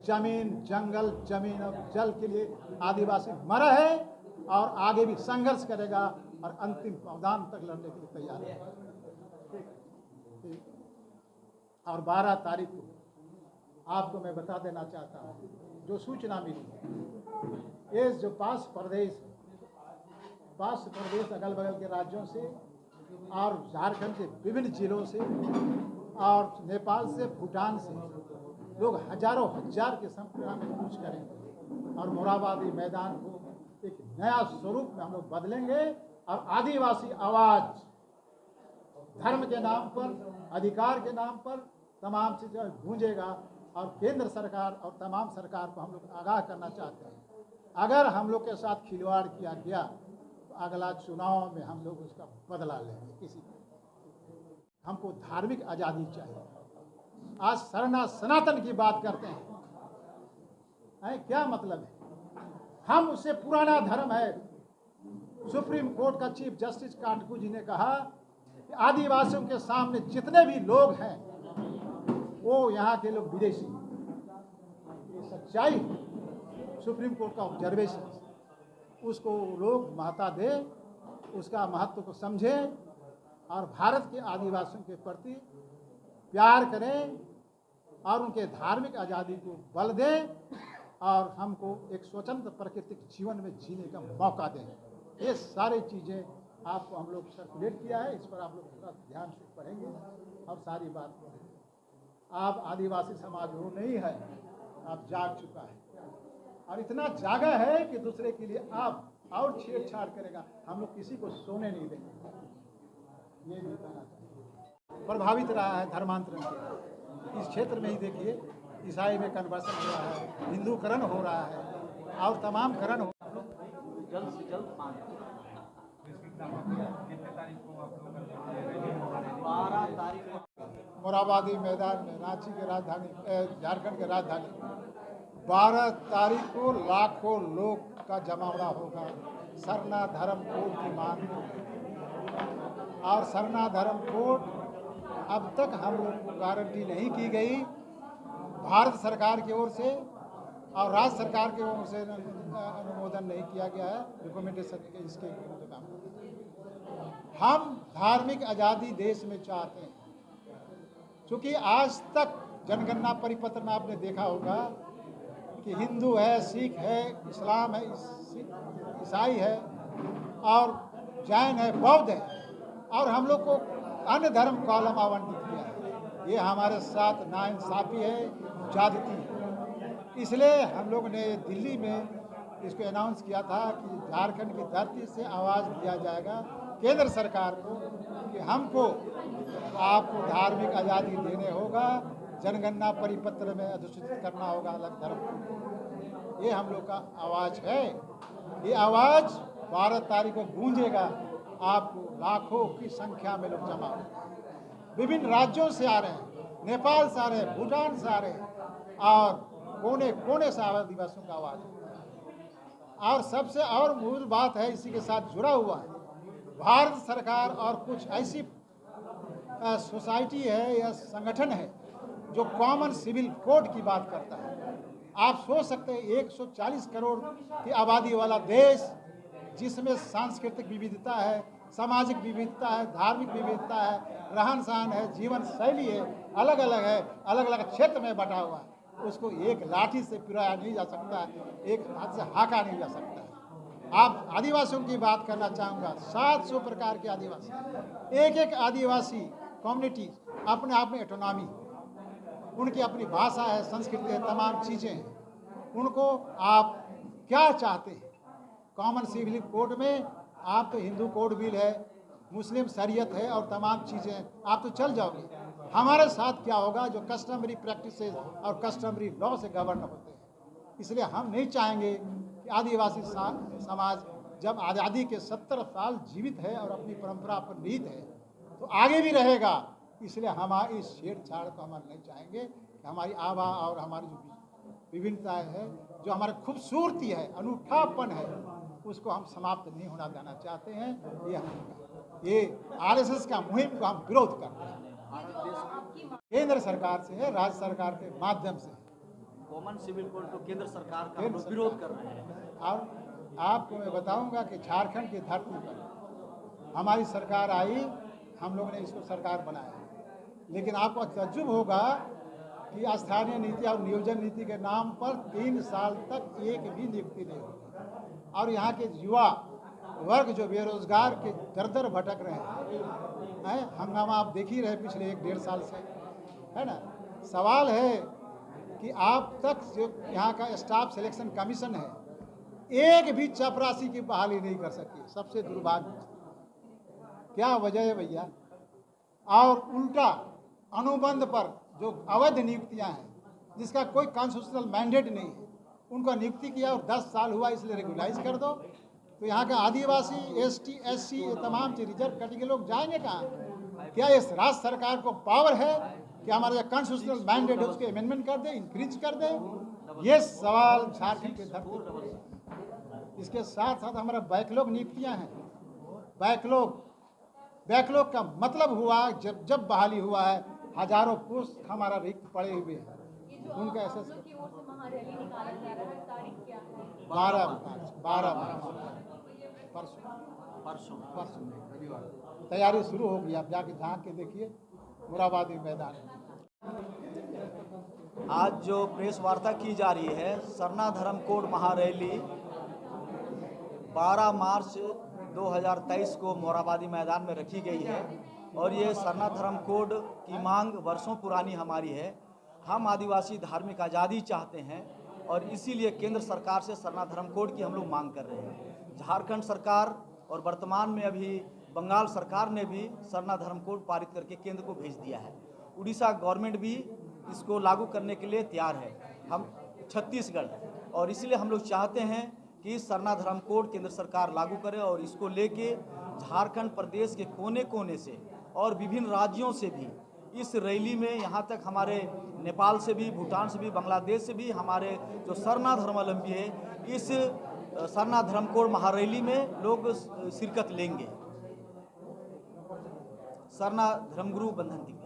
जमीन, जंगल, जमीन और जल के लिए आदिवासी मरा है और आगे भी संघर्ष करेगा और अंतिम अवदान तक लड़ने के लिए तैयार है। और 12 तारीख को आपको मैं बता देना चाहता हूँ, जो सूचना मिली, ये जो पास प्रदेश अगल बगल के राज्यों से और झारखंड के विभिन्न जिलों से और नेपाल से, भूटान से लोग हजारों हजार के संख्या में कूच करेंगे और मोरहाबादी मैदान को एक नया स्वरूप में हम लोग बदलेंगे और आदिवासी आवाज धर्म के नाम पर, अधिकार के नाम पर तमाम चीज़ें गूंजेगा। और केंद्र सरकार और तमाम सरकार को हम लोग आगाह करना चाहते हैं, अगर हम लोग के साथ खिलवाड़ किया गया तो अगला चुनाव में हम लोग उसका बदला लेंगे। किसी हमको धार्मिक आज़ादी चाहिए। आज सनातन की बात करते हैं, क्या मतलब है? हम उससे पुराना धर्म है। सुप्रीम कोर्ट का चीफ जस्टिस कांटकू जी ने कहा कि आदिवासियों के सामने जितने भी लोग हैं वो यहाँ के लोग विदेशी। ये सच्चाई, सुप्रीम कोर्ट का ऑब्जर्वेशन, उसको लोग महत्ता दे, उसका महत्व को समझे और भारत के आदिवासियों के प्रति प्यार करें और उनके धार्मिक आज़ादी को बल दें और हमको एक स्वतंत्र प्राकृतिक जीवन में जीने का मौका दें। ये सारी चीज़ें आपको हम लोग सर्कुलेट किया है, इस पर आप लोग थोड़ा ध्यान से पढ़ेंगे और सारी बात करेंगे। आप आदिवासी समाज वो नहीं है, आप जाग चुका है और इतना जागा है कि दूसरे के लिए आप और छेड़छाड़ करेगा। हम लोग किसी को सोने नहीं देंगे। ये भी कहना चाहिए। प्रभावित रहा है धर्मांतरण से। इस क्षेत्र में ही देखिए, ईसाई में कन्वर्सन हो रहा है, हिंदूकरण हो रहा है और तमाम करण हो। जल्द से जल्द 12 तारीख को मोरहाबादी मैदान में, रांची के राजधानी, झारखंड के राजधानी, 12 तारीख को लाखों लोग का जमावड़ा होगा सरना धर्म कोड की मांग में। और सरना धर्म कोड अब तक हम लोग को गारंटी नहीं की गई, भारत सरकार की ओर से और राज्य सरकार की ओर से अनुमोदन नहीं किया गया है, रिकमेंडेशन इसके। हम धार्मिक आज़ादी देश में चाहते हैं, क्योंकि आज तक जनगणना परिपत्र में आपने देखा होगा कि हिंदू है, सिख है, इस्लाम है, ईसाई है और जैन है, बौद्ध है और हम लोग को अन्य धर्म कॉलम आवंटित किया है। ये हमारे साथ नाइंसाफ़ी है, ज्यादती है। इसलिए हम लोग ने दिल्ली में इसको अनाउंस किया था कि झारखंड की धरती से आवाज़ दिया जाएगा केंद्र सरकार को कि हमको आपको धार्मिक आज़ादी देने होगा, जनगणना परिपत्र में अधिसूचित करना होगा अलग धर्म को। ये हम लोग का आवाज़ है। ये आवाज़ 12 तारीख को गूंजेगा। आपको लाखों की संख्या में लोग जमा विभिन्न राज्यों से आ रहे हैं, नेपाल से आ रहे हैं, भूटान से आ रहे हैं और कोने कोने से आदिवासियों का आवाज़ है। और सबसे और मूल बात है, इसी के साथ जुड़ा हुआ है, भारत सरकार और कुछ ऐसी सोसाइटी है या संगठन है जो कॉमन सिविल कोड की बात करता है। आप सोच सकते हैं 140 करोड़ की आबादी वाला देश, जिसमें सांस्कृतिक विविधता है, सामाजिक विविधता है, धार्मिक विविधता है, रहन सहन है, जीवन शैली है, अलग अलग है, अलग अलग क्षेत्र में बटा हुआ है, उसको एक लाठी से पिराया नहीं जा सकता है, एक हाथ से हाँका नहीं जा सकता है। आप आदिवासियों की बात करना चाहूँगा, 700 प्रकार के आदिवासी, एक एक आदिवासी कम्युनिटी अपने आप में ऑटोनॉमी, उनकी अपनी भाषा है, संस्कृति है, तमाम चीज़ें हैं। उनको आप क्या चाहते हैं? कॉमन सिविल कोड में आप तो हिंदू कोड बिल है, मुस्लिम शरीयत है और तमाम चीज़ें, आप तो चल जाओगे। हमारे साथ क्या होगा? जो कस्टमरी प्रैक्टिसेस और कस्टमरी लॉ से गवर्न होते हैं। इसलिए हम नहीं चाहेंगे कि आदिवासी समाज जब आज़ादी के 70 साल जीवित है और अपनी परंपरा पर नीत है तो आगे भी रहेगा। इसलिए हमारी इस छेड़छाड़ को हम नहीं चाहेंगे कि हमारी आभा और हमारी जो विभिन्नताएँ है, जो हमारी खूबसूरती है, अनूठापन है, उसको हम समाप्त नहीं होना देना चाहते हैं। ये आरएसएस का मुहिम को हम विरोध करते हैं। केंद्र सरकार से है, राज्य सरकार के माध्यम से। कॉमन सिविल कोड तो केंद्र सरकार का हम लोग विरोध कर रहे हैं। और आपको मैं बताऊंगा कि झारखंड की धरती पर हमारी सरकार आई, हम लोग ने इसको सरकार बनाया, लेकिन आपको तजुब होगा कि स्थानीय नीति और नियोजन नीति के नाम पर 3 साल तक एक भी नियुक्ति नहीं हुई। और यहाँ के युवा वर्ग जो बेरोजगार के दर दर भटक रहे हैं, हंगामा आप देख ही रहे पिछले 1-1.5 साल से, है ना। सवाल है कि आप तक जो यहाँ का स्टाफ सिलेक्शन कमीशन है, एक भी चपरासी की बहाली नहीं कर सकी। सबसे दुर्भाग्य क्या वजह है भैया? और उल्टा अनुबंध पर जो अवैध नियुक्तियां हैं, जिसका कोई कॉन्स्टिट्यूशनल मैंडेट नहीं है, उनको नियुक्ति किया और 10 साल हुआ, इसलिए रेगुलाइज कर दो। तो यहाँ का आदिवासी, एसटी, एससी, ये तमाम रिजर्व कैटेगरी के लोग जाएंगे कहाँ? क्या इस राज्य सरकार को पावर है कि हमारा जो कॉन्स्टिट्यूशनल मैंडेट है उसके अमेंडमेंट कर दे, इंक्रीज कर दे? ये सवाल झारखंड के धरती पर। इसके साथ साथ हमारा बैकलॉग नियुक्तियाँ हैं। बैकलॉग का मतलब हुआ जब बहाली हुआ है, हजारों पोस्ट हमारा रिक्त पड़े हुए हैं। उनका ऐसा 12 परसों तैयारी शुरू होगी। आप जाके झांक के देखिए मोराबादी मैदान। आज जो प्रेस वार्ता की जा रही है, सरना धर्म कोड महारैली 12 मार्च 2023 को मोराबादी मैदान में रखी गई है। और ये सरना धर्म कोड की मांग वर्षों पुरानी हमारी है। हम आदिवासी धार्मिक आज़ादी चाहते हैं और इसीलिए केंद्र सरकार से सरना धर्म कोड की हम लोग मांग कर रहे हैं। झारखंड सरकार और वर्तमान में अभी बंगाल सरकार ने भी सरना धर्म कोड पारित करके केंद्र को भेज दिया है। उड़ीसा गवर्नमेंट भी इसको लागू करने के लिए तैयार है, हम छत्तीसगढ़, और इसलिए हम लोग चाहते हैं कि सरना धर्म कोड केंद्र सरकार लागू करे और इसको लेके झारखंड प्रदेश के कोने कोने से और विभिन्न राज्यों से भी इस रैली में, यहाँ तक हमारे नेपाल से भी, भूटान से भी, बांग्लादेश से भी हमारे जो सरना धर्मावलंबी है, इस सरना धर्म कोड महारैली में लोग शिरकत लेंगे। सरना धर्मगुरु बंधन दिव्य।